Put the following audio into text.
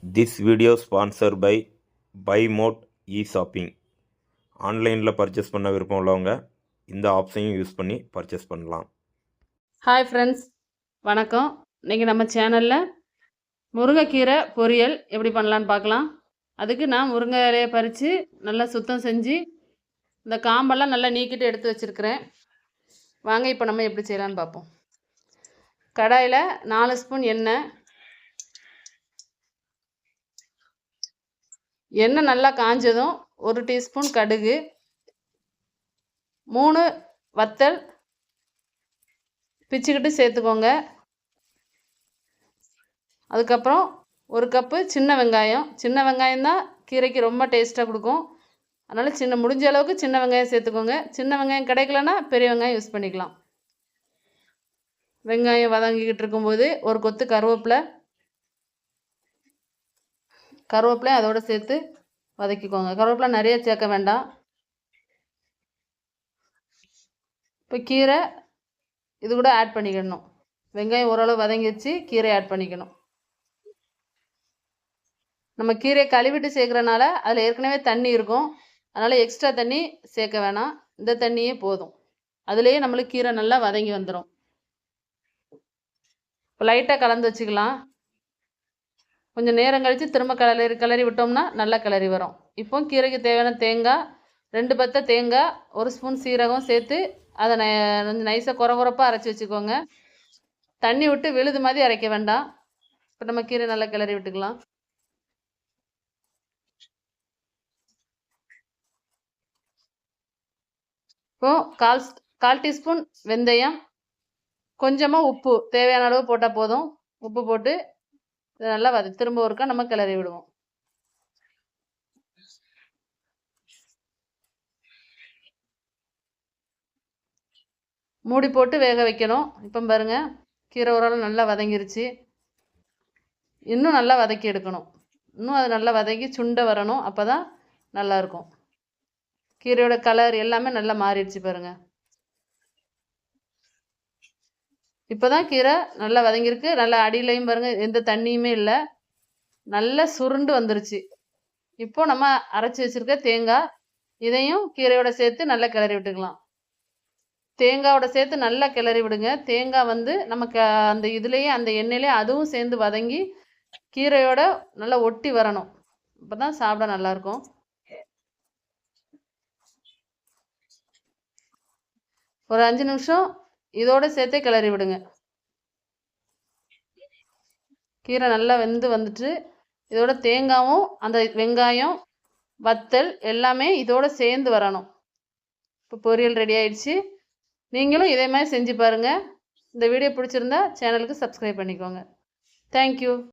This video sponsored by BuyMode e-shopping. ஆன்லைனில் purchase பண்ண விருப்பம் உள்ளவங்க இந்த ஆப்ஷனையும் யூஸ் பண்ணி பர்ச்சேஸ் பண்ணலாம். ஹாய் ஃப்ரெண்ட்ஸ், வணக்கம். இன்றைக்கி நம்ம சேனலில் முருங்கைக்கீரை பொரியல் எப்படி பண்ணலான்னு பார்க்கலாம். அதுக்கு நான் முருங்கை இலையை பறித்து நல்லா சுத்தம் செஞ்சு இந்த காம்பெல்லாம் நல்லா நீக்கிட்டு எடுத்து வச்சுருக்கிறேன். வாங்க இப்போ நம்ம எப்படி செய்யலான்னு பார்ப்போம். கடாயில் 4 ஸ்பூன் எண்ணெய் நல்லா காஞ்சதும் 1 டீஸ்பூன் கடுகு, 3 வத்தல் பிச்சுக்கிட்டு சேர்த்துக்கோங்க. அதுக்கப்புறம் 1 கப்பு சின்ன வெங்காயம். சின்ன வெங்காயம் தான் கீரைக்கு ரொம்ப டேஸ்ட்டாக கொடுக்கும். அதனால் முடிஞ்ச அளவுக்கு சின்ன வெங்காயம் சேர்த்துக்கோங்க. சின்ன வெங்காயம் கிடைக்கலன்னா பெரிய வெங்காயம் யூஸ் பண்ணிக்கலாம். வெங்காயம் வதங்கிக்கிட்டு இருக்கும்போது 1 கொத்து கருவேப்பிலை அதோடு சேர்த்து வதக்கிக்கோங்க. கருவேப்பிலை நிறைய சேர்க்க வேண்டாம். இப்போ கீரை இது கூட ஆட் பண்ணிக்கணும். வெங்காயம் ஓரளவு வதங்கிடுச்சு, கீரை ஆட் பண்ணிக்கணும். நம்ம கீரை கழுவிட்டு சேர்க்குறனால அதில் ஏற்கனவே தண்ணி இருக்கும். அதனால் எக்ஸ்ட்ரா தண்ணி சேர்க்க வேணாம். இந்த தண்ணியே போதும். அதுலேயே நம்மளுக்கு கீரை நல்லா வதங்கி வந்துடும். இப்போ லைட்டாக கலந்து வச்சுக்கலாம். கொஞ்சம் நேரம் கழித்து திரும்ப கிளறி விட்டோம்னா நல்லா கிளறி வரும். இப்போ கீரைக்கு தேவையான தேங்காய், 2 பத்தை தேங்காய், 1 ஸ்பூன் சீரகம் சேர்த்து அதை கொஞ்சம் நைஸாக குறப்பாக அரைச்சி வச்சுக்கோங்க. தண்ணி விட்டு விழுது மாதிரி அரைக்க வேண்டாம். இப்போ நம்ம கீரை நல்லா கிளறி விட்டுக்கலாம். இப்போ கால் டீஸ்பூன் வெந்தயம், கொஞ்சமாக உப்பு தேவையான அளவு போட்டால் போதும். உப்பு போட்டு இதை நல்லா திரும்ப ஒருக்கா நம்ம கிளறி விடுவோம். மூடி போட்டு வேக வைக்கணும். இப்போ பாருங்க, கீரை ஓரளவு நல்லா வதங்கிருச்சு. இன்னும் நல்லா வதக்கி எடுக்கணும். இன்னும் அது நல்லா வதக்கி சுண்டை வரணும். அப்போ தான் நல்லாயிருக்கும். கீரையோட கலர் எல்லாமே நல்லா மாறிடுச்சு பாருங்கள். இப்போ தான் கீரை நல்லா வதங்கியிருக்கு. நல்லா அடியிலையும் பாருங்கள், எந்த தண்ணியுமே இல்லை, நல்லா சுருண்டு வந்துருச்சு. இப்போ நம்ம அரைச்சி வச்சுருக்க தேங்காய், இதையும் கீரையோட சேர்த்து நல்லா கிளறி விட்டுக்கலாம். தேங்காயோட சேர்த்து நல்லா கிளறி விடுங்க. தேங்காய் நமக்கு அந்த இதுலேயே அந்த எண்ணெயிலே அதுவும் சேர்ந்து வதங்கி கீரையோட நல்லா ஒட்டி வரணும். அப்போ தான் சாப்பிட நல்லாயிருக்கும். ஒரு 5 நிமிஷம் இதோட சேர்த்தே கிளறி விடுங்க. கீரை நல்லா வெந்து வந்துட்டு இதோட தேங்காயும் அந்த வெங்காயம் வத்தல் எல்லாமே இதோட சேர்ந்து வரணும். இப்போ பொரியல் ரெடி ஆயிடுச்சு. நீங்களும் இதே மாதிரி செஞ்சு பாருங்கள். இந்த வீடியோ பிடிச்சிருந்தா சேனலுக்கு சப்ஸ்கிரைப் பண்ணிக்கோங்க. தேங்க்யூ.